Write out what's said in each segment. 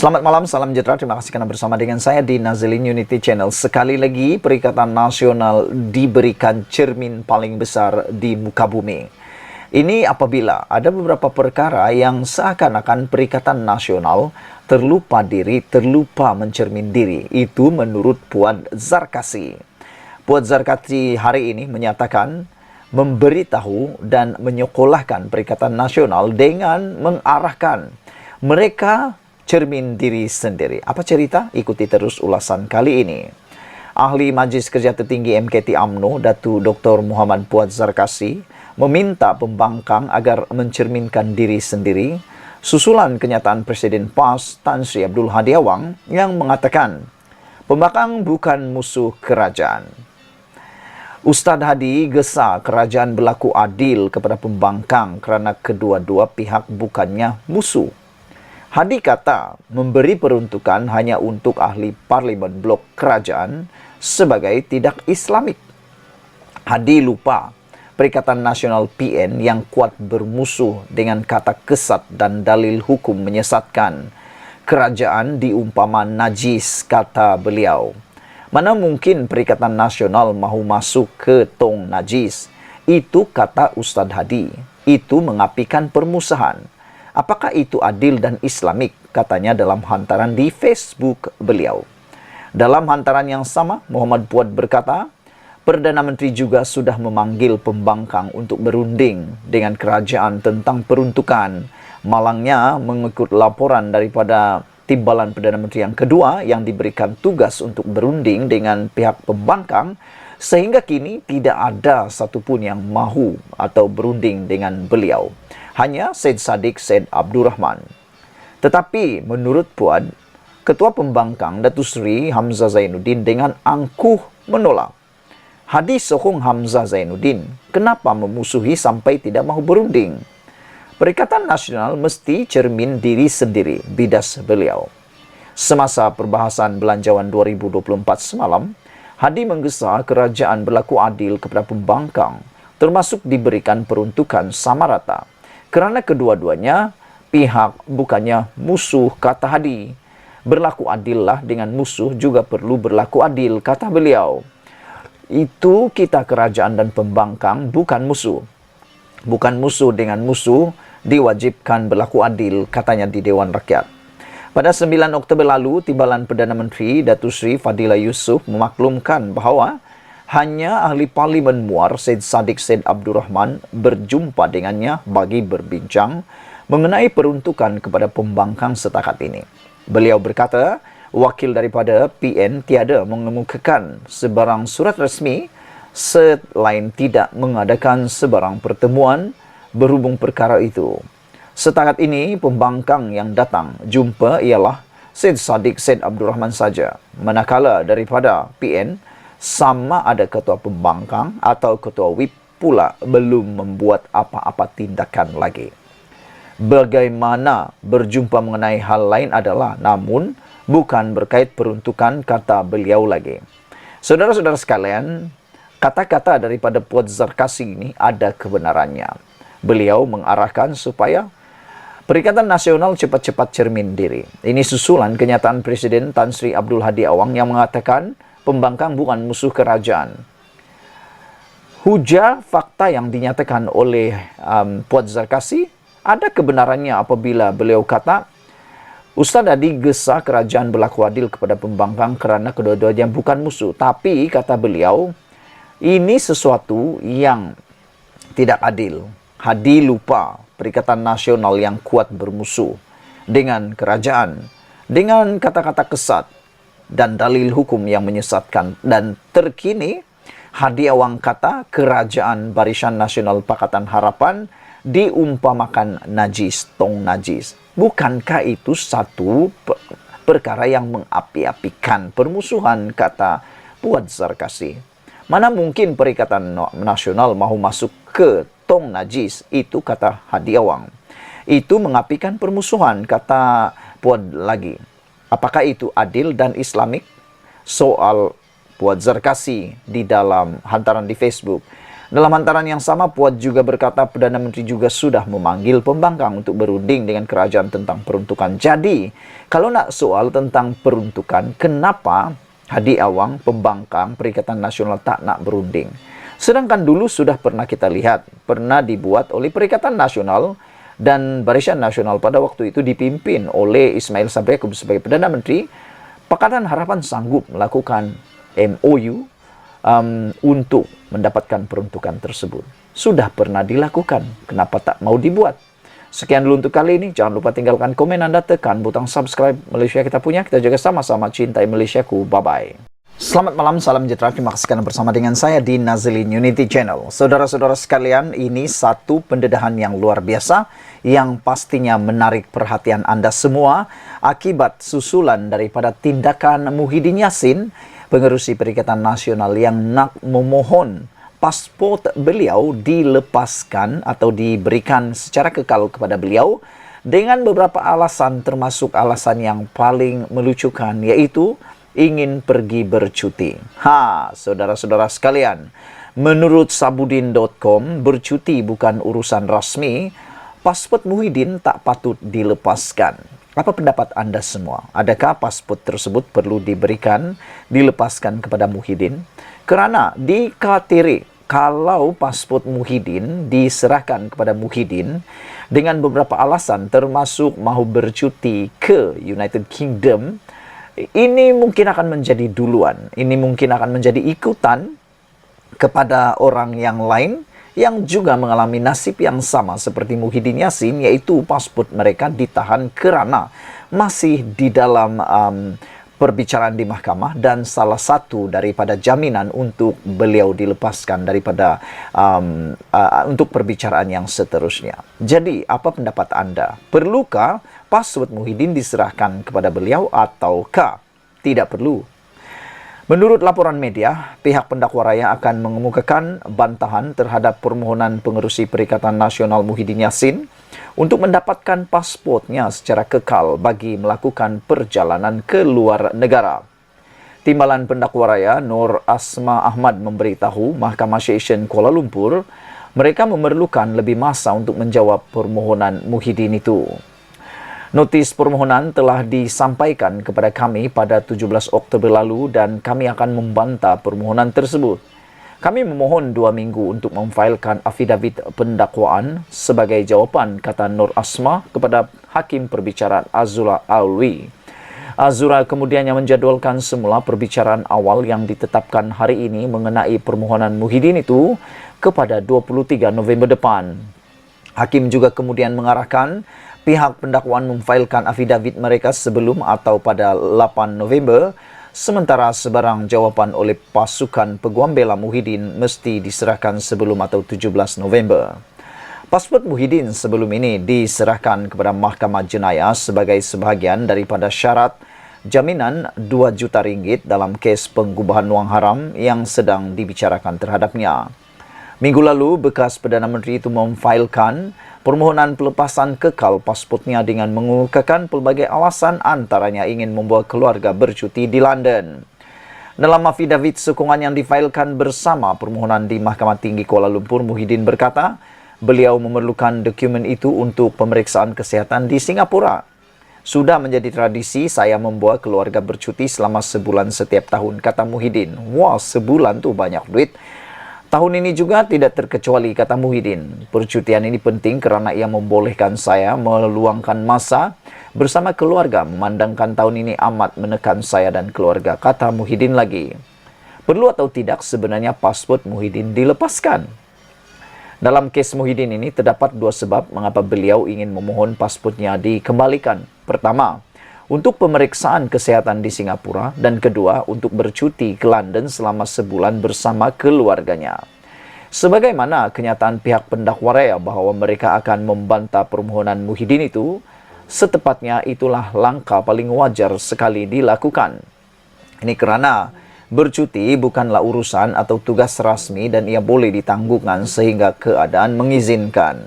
Selamat malam, salam sejahtera. Terima kasih karena bersama dengan saya di Nazilin Unity Channel. Sekali lagi, Perikatan Nasional diberikan cermin paling besar di muka bumi. Ini apabila ada beberapa perkara yang seakan-akan Perikatan Nasional terlupa diri, terlupa mencermin diri. Itu menurut Puan Zarkasi. Puan Zarkasi hari ini menyatakan, memberitahu dan menyekolahkan Perikatan Nasional dengan mengarahkan mereka cermin diri sendiri. Apa cerita? Ikuti terus ulasan kali ini. Ahli Majlis Kerja Tertinggi MKT UMNO, Datu Dr. Muhammad Puan Zarkasi, meminta pembangkang agar mencerminkan diri sendiri susulan kenyataan Presiden PAS Tan Sri Abdul Hadi Awang yang mengatakan pembangkang bukan musuh kerajaan. Ustaz Hadi gesa kerajaan berlaku adil kepada pembangkang kerana kedua-dua pihak bukannya musuh. Hadi kata memberi peruntukan hanya untuk ahli parlimen blok kerajaan sebagai tidak Islamik. Hadi lupa Perikatan Nasional PN yang kuat bermusuh dengan kata kesat dan dalil hukum menyesatkan. Kerajaan diumpama najis, kata beliau. Mana mungkin Perikatan Nasional mahu masuk ke tong najis? Itu kata Ustaz Hadi. Itu mengapikan permusuhan. Apakah itu adil dan Islamik? Katanya dalam hantaran di Facebook beliau. Dalam hantaran yang sama, Muhammad Puan berkata, Perdana Menteri juga sudah memanggil pembangkang untuk berunding dengan kerajaan tentang peruntukan. Malangnya, mengikut laporan daripada Timbalan Perdana Menteri yang kedua yang diberikan tugas untuk berunding dengan pihak pembangkang, sehingga kini tidak ada satupun yang mahu atau berunding dengan beliau. Hanya Syed Saddiq Syed Abdurrahman. Tetapi menurut Puan, Ketua Pembangkang Datuk Seri Hamzah Zainuddin dengan angkuh menolak. Hadi sokong Hamzah Zainuddin, kenapa memusuhi sampai tidak mahu berunding? Perikatan Nasional mesti cermin diri sendiri, bidas beliau. Semasa perbahasan Belanjawan 2024 semalam, Hadi menggesa kerajaan berlaku adil kepada pembangkang, termasuk diberikan peruntukan sama rata. Kerana kedua-duanya pihak bukannya musuh, kata Hadi. Berlaku adillah dengan musuh juga perlu berlaku adil, kata beliau. Itu kita kerajaan dan pembangkang bukan musuh. Bukan musuh dengan musuh diwajibkan berlaku adil, katanya di Dewan Rakyat. Pada 9 Oktober lalu, Timbalan Perdana Menteri Datuk Seri Fadillah Yusof memaklumkan bahawa hanya ahli Parlimen Muar Syed Saddiq Syed Abdurrahman berjumpa dengannya bagi berbincang mengenai peruntukan kepada pembangkang setakat ini. Beliau berkata, wakil daripada PN tiada mengemukakan sebarang surat resmi selain tidak mengadakan sebarang pertemuan berhubung perkara itu. Setakat ini, pembangkang yang datang jumpa ialah Syed Saddiq Syed Abdurrahman saja. Manakala daripada PN, sama ada ketua pembangkang atau ketua WIP pula belum membuat apa-apa tindakan lagi. Bagaimana berjumpa mengenai hal lain adalah, namun bukan berkait peruntukan, kata beliau lagi. Saudara-saudara sekalian, kata-kata daripada Puan Zarkasi ini ada kebenarannya. Beliau mengarahkan supaya Perikatan Nasional cepat-cepat cermin diri. Ini susulan kenyataan Presiden Tan Sri Abdul Hadi Awang yang mengatakan pembangkang bukan musuh kerajaan. Hujah fakta yang dinyatakan oleh Puan Zarkasi ada kebenarannya apabila beliau kata Ustaz Hadi gesa kerajaan berlaku adil kepada pembangkang kerana kedua-duanya bukan musuh. Tapi, kata beliau, ini sesuatu yang tidak adil. Hadi lupa Perikatan Nasional yang kuat bermusuh dengan kerajaan, dengan kata-kata kesat dan dalil hukum yang menyesatkan. Dan terkini, Hadi Awang kata kerajaan Barisan Nasional Pakatan Harapan diumpamakan najis, tong najis. Bukankah itu satu perkara yang mengapi-apikan permusuhan, kata Puan Zarkasi. Mana mungkin Perikatan Nasional mahu masuk ke tong najis, itu kata Hadi Awang. Itu mengapikan permusuhan, kata Puan lagi. Apakah itu adil dan Islamik? Soal Puan Zarkasi di dalam hantaran di Facebook. Dalam hantaran yang sama, Puat juga berkata Perdana Menteri juga sudah memanggil pembangkang untuk berunding dengan kerajaan tentang peruntukan. Jadi, kalau nak soal tentang peruntukan, kenapa Hadi Awang, pembangkang Perikatan Nasional tak nak berunding? Sedangkan dulu sudah pernah kita lihat, pernah dibuat oleh Perikatan Nasional dan Barisan Nasional pada waktu itu dipimpin oleh Ismail Sabri Yaakob sebagai Perdana Menteri. Pakatan Harapan sanggup melakukan MOU untuk mendapatkan peruntukan tersebut. Sudah pernah dilakukan, kenapa tak mau dibuat? Sekian dulu untuk kali ini. Jangan lupa tinggalkan komen Anda, tekan butang subscribe. Malaysia kita punya, kita jaga sama-sama, cintai Malaysiaku. Bye-bye. Selamat malam, salam sejahtera. Terima kasih karena bersama dengan saya di Nazilin Unity Channel. Saudara-saudara sekalian, ini satu pendedahan yang luar biasa yang pastinya menarik perhatian Anda semua akibat susulan daripada tindakan Muhyiddin Yassin, pengerusi Perikatan Nasional yang nak memohon pasport beliau dilepaskan atau diberikan secara kekal kepada beliau dengan beberapa alasan, termasuk alasan yang paling melucukan, yaitu ingin pergi bercuti. Saudara-saudara sekalian, menurut sabudin.com, bercuti bukan urusan rasmi, pasport Muhyiddin tak patut dilepaskan. Apa pendapat Anda semua? Adakah pasport tersebut perlu dilepaskan kepada Muhyiddin? Kerana dikhawatir kalau pasport Muhyiddin diserahkan kepada Muhyiddin dengan beberapa alasan, termasuk mahu bercuti ke United Kingdom, ini mungkin akan menjadi duluan. Ini mungkin akan menjadi ikutan kepada orang yang lain yang juga mengalami nasib yang sama seperti Muhyiddin Yassin, yaitu pasport mereka ditahan kerana masih di dalam perbicaraan di mahkamah dan salah satu daripada jaminan untuk beliau dilepaskan daripada untuk perbicaraan yang seterusnya. Jadi, apa pendapat Anda? Perlukah pasport Muhyiddin diserahkan kepada beliau ataukah tidak perlu? Menurut laporan media, pihak pendakwa raya akan mengemukakan bantahan terhadap permohonan pengerusi Perikatan Nasional Muhyiddin Yassin untuk mendapatkan pasportnya secara kekal bagi melakukan perjalanan ke luar negara. Timbalan pendakwa raya Nur Asma Ahmad memberitahu Mahkamah Session Kuala Lumpur mereka memerlukan lebih masa untuk menjawab permohonan Muhyiddin itu. Notis permohonan telah disampaikan kepada kami pada 17 Oktober lalu dan kami akan membantah permohonan tersebut. Kami memohon 2 minggu untuk memfailkan afidavit pendakwaan sebagai jawapan, kata Nur Asma kepada Hakim Perbicaraan Azura Alwi. Azura kemudiannya menjadwalkan semula perbicaraan awal yang ditetapkan hari ini mengenai permohonan Muhyiddin itu kepada 23 November depan. Hakim juga kemudian mengarahkan pihak pendakwaan memfailkan afidavit mereka sebelum atau pada 8 November, sementara sebarang jawapan oleh pasukan peguam bela Muhyiddin mesti diserahkan sebelum atau 17 November. Pasport Muhyiddin sebelum ini diserahkan kepada Mahkamah Jenayah sebagai sebahagian daripada syarat jaminan 2 juta ringgit dalam kes pengubahan wang haram yang sedang dibicarakan terhadapnya. Minggu lalu, bekas Perdana Menteri itu memfailkan permohonan pelepasan kekal pasportnya dengan mengemukakan pelbagai alasan, antaranya ingin membawa keluarga bercuti di London. Dalam afidavit sokongan yang difailkan bersama permohonan di Mahkamah Tinggi Kuala Lumpur, Muhyiddin berkata beliau memerlukan dokumen itu untuk pemeriksaan kesihatan di Singapura. Sudah menjadi tradisi saya membawa keluarga bercuti selama sebulan setiap tahun, kata Muhyiddin. Wah, sebulan tu banyak duit. Tahun ini juga tidak terkecuali, kata Muhyiddin. Percutian ini penting kerana ia membolehkan saya meluangkan masa bersama keluarga, memandangkan tahun ini amat menekan saya dan keluarga, kata Muhyiddin lagi. Perlu atau tidak sebenarnya pasport Muhyiddin dilepaskan? Dalam kes Muhyiddin ini terdapat 2 sebab mengapa beliau ingin memohon pasportnya dikembalikan. Pertama, untuk pemeriksaan kesihatan di Singapura, dan kedua, untuk bercuti ke London selama sebulan bersama keluarganya. Sebagaimana kenyataan pihak pendakwa raya bahawa mereka akan membantah permohonan Muhyiddin itu, setepatnya itulah langkah paling wajar sekali dilakukan. Ini kerana bercuti bukanlah urusan atau tugas rasmi dan ia boleh ditanggungkan sehingga keadaan mengizinkan.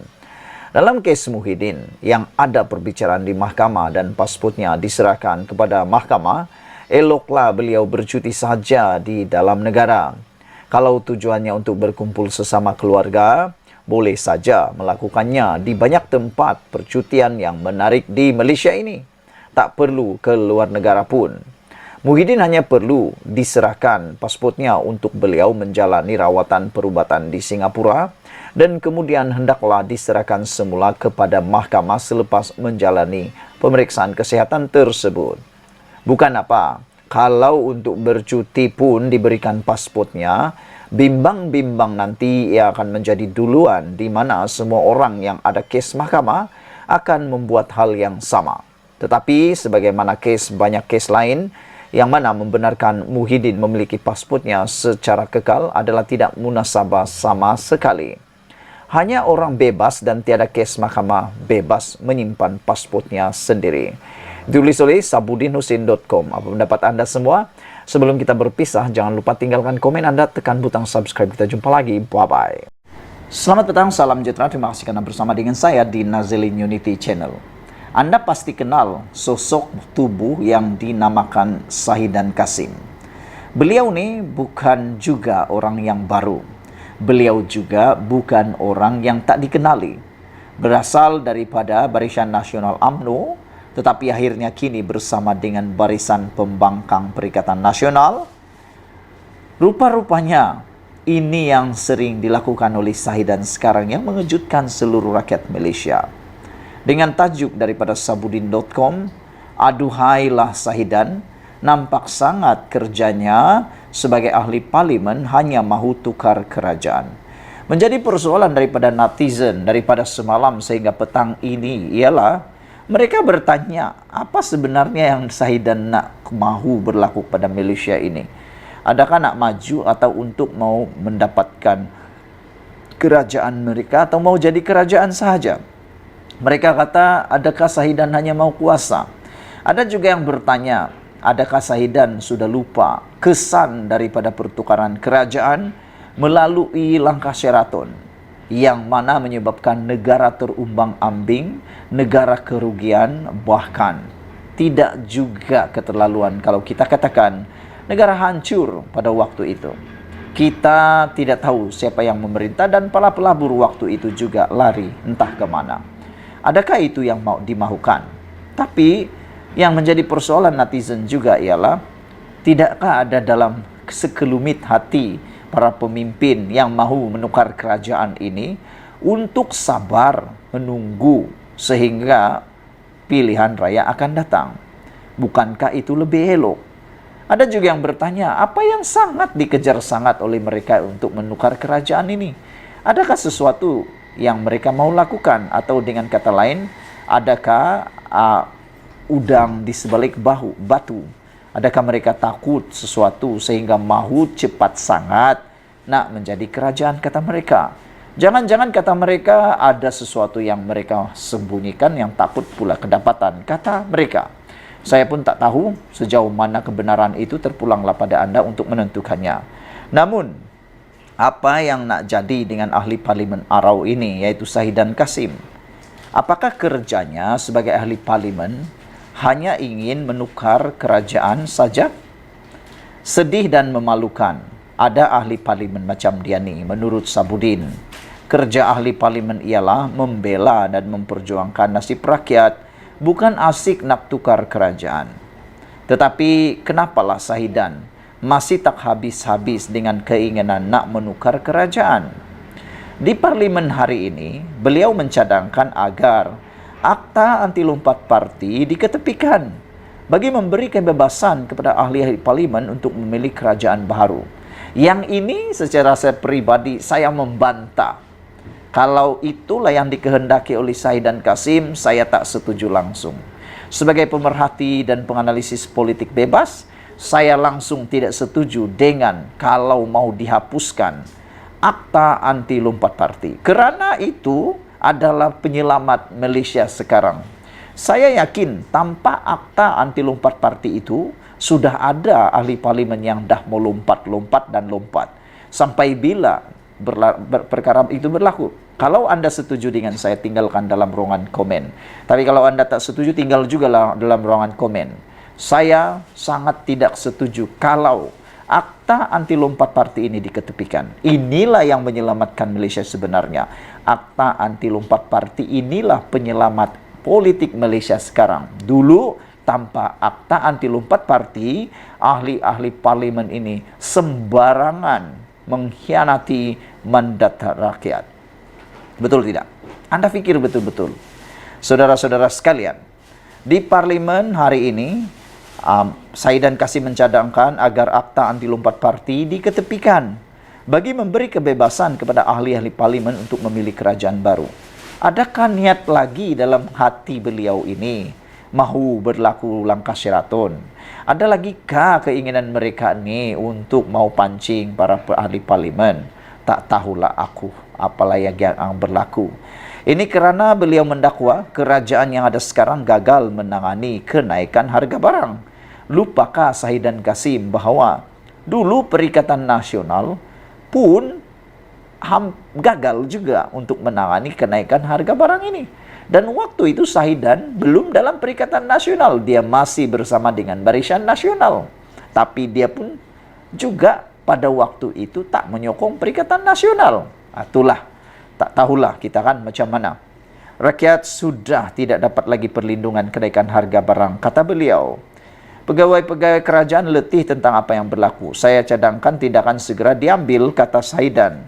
Dalam kes Muhyiddin yang ada perbicaraan di mahkamah dan pasportnya diserahkan kepada mahkamah, eloklah beliau bercuti sahaja di dalam negara. Kalau tujuannya untuk berkumpul sesama keluarga, boleh saja melakukannya di banyak tempat percutian yang menarik di Malaysia ini. Tak perlu ke luar negara pun. Muhyiddin hanya perlu diserahkan pasportnya untuk beliau menjalani rawatan perubatan di Singapura dan kemudian hendaklah diserahkan semula kepada mahkamah selepas menjalani pemeriksaan kesihatan tersebut. Bukan apa, kalau untuk bercuti pun diberikan pasportnya, bimbang-bimbang nanti ia akan menjadi duluan di mana semua orang yang ada kes mahkamah akan membuat hal yang sama. Tetapi sebagaimana banyak kes lain, yang mana membenarkan Muhyiddin memiliki pasportnya secara kekal adalah tidak munasabah sama sekali. Hanya orang bebas dan tiada kes mahkamah bebas menyimpan pasportnya sendiri. Ditulis oleh sabudinhusin.com. Apa pendapat anda semua? Sebelum kita berpisah, jangan lupa tinggalkan komen anda, tekan butang subscribe. Kita jumpa lagi. Bye-bye. Selamat petang, salam sejahtera. Terima kasih karena bersama dengan saya di Nazilin Unity Channel. Anda pasti kenal sosok tubuh yang dinamakan Shahidan Kassim. Beliau ni bukan juga orang yang baru. Beliau juga bukan orang yang tak dikenali. Berasal daripada Barisan Nasional UMNO, tetapi akhirnya kini bersama dengan Barisan Pembangkang Perikatan Nasional. Rupa-rupanya ini yang sering dilakukan oleh Shahidan sekarang yang mengejutkan seluruh rakyat Malaysia. Dengan tajuk daripada sabudin.com, aduhailah Shahidan, nampak sangat kerjanya sebagai ahli parlimen hanya mahu tukar kerajaan. Menjadi persoalan daripada netizen daripada semalam sehingga petang ini ialah mereka bertanya, apa sebenarnya yang Shahidan nak mahu berlaku pada Malaysia ini? Adakah nak maju atau untuk mau mendapatkan kerajaan mereka atau mau jadi kerajaan sahaja? Mereka kata, adakah Shahidan hanya mau kuasa? Ada juga yang bertanya, adakah Shahidan sudah lupa kesan daripada pertukaran kerajaan melalui langkah Sheraton yang mana menyebabkan negara terumbang-ambing, negara kerugian, bahkan tidak juga keterlaluan kalau kita katakan negara hancur pada waktu itu. Kita tidak tahu siapa yang memerintah dan para pelabur waktu itu juga lari entah ke mana. Adakah itu yang mau dimahukan? Tapi yang menjadi persoalan netizen juga ialah, tidakkah ada dalam sekelumit hati para pemimpin yang mahu menukar kerajaan ini untuk sabar menunggu sehingga pilihan raya akan datang? Bukankah itu lebih elok? Ada juga yang bertanya, apa yang sangat dikejar sangat oleh mereka untuk menukar kerajaan ini? Adakah sesuatu yang mereka mau lakukan? Atau dengan kata lain, adakah udang di sebalik batu? Adakah mereka takut sesuatu sehingga mahu cepat sangat nak menjadi kerajaan, kata mereka? Jangan-jangan kata mereka ada sesuatu yang mereka sembunyikan yang takut pula kedapatan, kata mereka. Saya pun tak tahu sejauh mana kebenaran itu, terpulanglah pada anda untuk menentukannya. Namun, apa yang nak jadi dengan ahli parlimen Arau ini, yaitu Shahidan Kassim? Apakah kerjanya sebagai ahli parlimen hanya ingin menukar kerajaan saja? Sedih dan memalukan, ada ahli parlimen macam dia ni, menurut Sabudin. Kerja ahli parlimen ialah membela dan memperjuangkan nasib rakyat, bukan asik nak tukar kerajaan. Tetapi kenapalah Shahidan masih tak habis-habis dengan keinginan nak menukar kerajaan? Di parlimen hari ini, beliau mencadangkan agar Akta Anti Lompat Parti diketepikan bagi memberi kebebasan kepada ahli-ahli parlimen untuk memilih kerajaan baru. Yang ini secara saya pribadi saya membantah. Kalau itulah yang dikehendaki oleh Shahidan Kassim, saya tak setuju langsung. Sebagai pemerhati dan penganalisis politik bebas, saya langsung tidak setuju dengan kalau mau dihapuskan Akta Anti Lompat Parti. Kerana itu adalah penyelamat Malaysia sekarang. Saya yakin tanpa Akta Anti Lompat Parti itu, sudah ada ahli parlimen yang dah mau lompat dan lompat. Sampai bila perkara itu berlaku? Kalau anda setuju dengan saya, tinggalkan dalam ruangan komen. Tapi kalau anda tak setuju, tinggal juga dalam ruangan komen. Saya sangat tidak setuju kalau Akta anti lompat parti ini diketepikan. Inilah yang menyelamatkan Malaysia sebenarnya. Akta anti lompat parti inilah penyelamat politik Malaysia sekarang. Dulu tanpa akta anti lompat parti, ahli-ahli parlimen ini sembarangan mengkhianati mandat rakyat. Betul tidak? Anda pikir betul-betul. Saudara-saudara sekalian, di parlimen hari ini, Saidan Kassim mencadangkan agar akta anti lompat parti diketepikan bagi memberi kebebasan kepada ahli-ahli parlimen untuk memilih kerajaan baru. Adakah niat lagi dalam hati beliau ini mahu berlaku langkah Sheraton? Ada lagikah keinginan mereka ni untuk mau pancing para ahli parlimen? Tak tahulah aku apalah yang berlaku. Ini kerana beliau mendakwa kerajaan yang ada sekarang gagal menangani kenaikan harga barang. Lupakah Saidan Kassim bahawa dulu Perikatan Nasional pun gagal juga untuk menangani kenaikan harga barang ini. Dan waktu itu Saidan belum dalam Perikatan Nasional. Dia masih bersama dengan Barisan Nasional. Tapi dia pun juga pada waktu itu tak menyokong Perikatan Nasional. Itulah. Tak tahulah kita kan macam mana. Rakyat sudah tidak dapat lagi perlindungan kenaikan harga barang, kata beliau. Pegawai-pegawai kerajaan letih tentang apa yang berlaku. Saya cadangkan tindakan segera diambil, kata Saidan.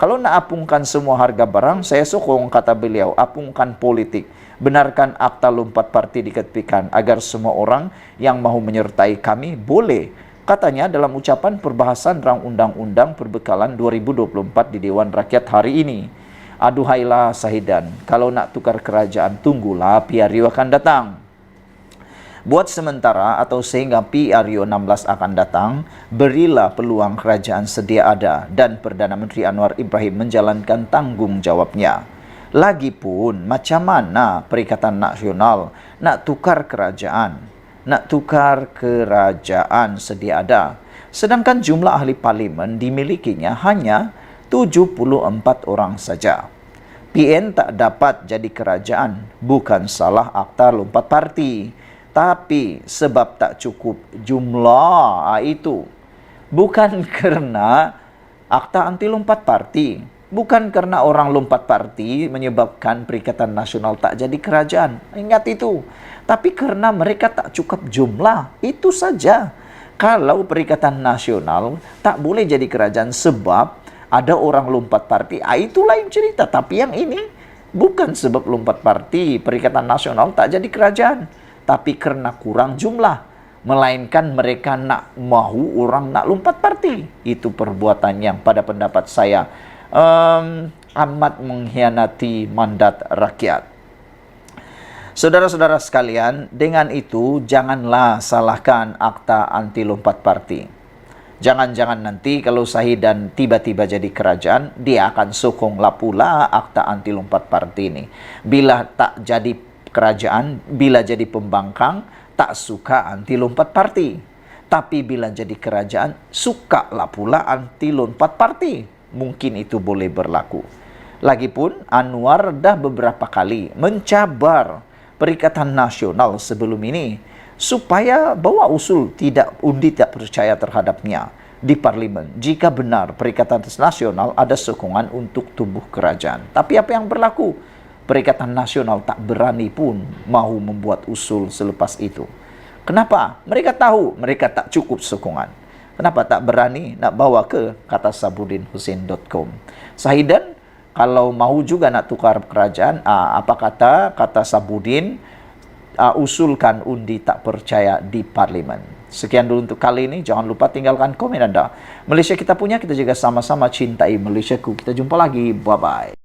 Kalau nak apungkan semua harga barang, saya sokong, kata beliau. Apungkan politik. Benarkan akta lompat parti diketepikan agar semua orang yang mahu menyertai kami boleh. Katanya dalam ucapan perbahasan rang undang-undang perbekalan 2024 di Dewan Rakyat hari ini. Aduhailah Saidan, kalau nak tukar kerajaan, tunggulah PRU akan datang. Buat sementara atau sehingga PRU 16 akan datang, berilah peluang kerajaan sedia ada dan Perdana Menteri Anwar Ibrahim menjalankan tanggungjawabnya. Lagipun, macam mana Perikatan Nasional nak tukar kerajaan? Nak tukar kerajaan sedia ada. Sedangkan jumlah ahli parlimen dimilikinya hanya 74 orang saja. PN tak dapat jadi kerajaan bukan salah akta lompat parti, tapi sebab tak cukup jumlah itu. Bukan kerana akta anti lompat parti, bukan kerana orang lompat parti menyebabkan Perikatan Nasional tak jadi kerajaan. Ingat itu. Tapi kerana mereka tak cukup jumlah, itu saja. Kalau Perikatan Nasional tak boleh jadi kerajaan sebab ada orang lompat parti, itu lain cerita. Tapi yang ini bukan sebab lompat parti, Perikatan Nasional tak jadi kerajaan. Tapi kerana kurang jumlah. Melainkan mereka nak mahu orang nak lompat parti. Itu perbuatan yang pada pendapat saya amat mengkhianati mandat rakyat. Saudara-saudara sekalian, dengan itu janganlah salahkan akta anti lompat parti. Jangan-jangan nanti kalau Saidan tiba-tiba jadi kerajaan, dia akan sokonglah pula akta anti lompat parti ini. Bila tak jadi kerajaan, bila jadi pembangkang, tak suka anti lompat parti. Tapi bila jadi kerajaan, sukalah pula anti lompat parti. Mungkin itu boleh berlaku. Lagipun, Anwar dah beberapa kali mencabar Perikatan Nasional sebelum ini supaya bawa usul undi tak percaya terhadapnya di parlimen jika benar Perikatan Nasional ada sokongan untuk tumbuh kerajaan. Tapi apa yang berlaku? Perikatan Nasional tak berani pun mahu membuat usul selepas itu. Kenapa? Mereka tahu mereka tak cukup sokongan. Kenapa tak berani nak bawa ke kata sabudinhusin.com. Saidan kalau mahu juga nak tukar kerajaan, apa kata Sabudin, usulkan undi tak percaya di parlimen. Sekian dulu untuk kali ini. Jangan lupa tinggalkan komen Anda. Malaysia kita punya, kita juga sama-sama cintai Malaysiaku. Kita jumpa lagi. Bye-bye.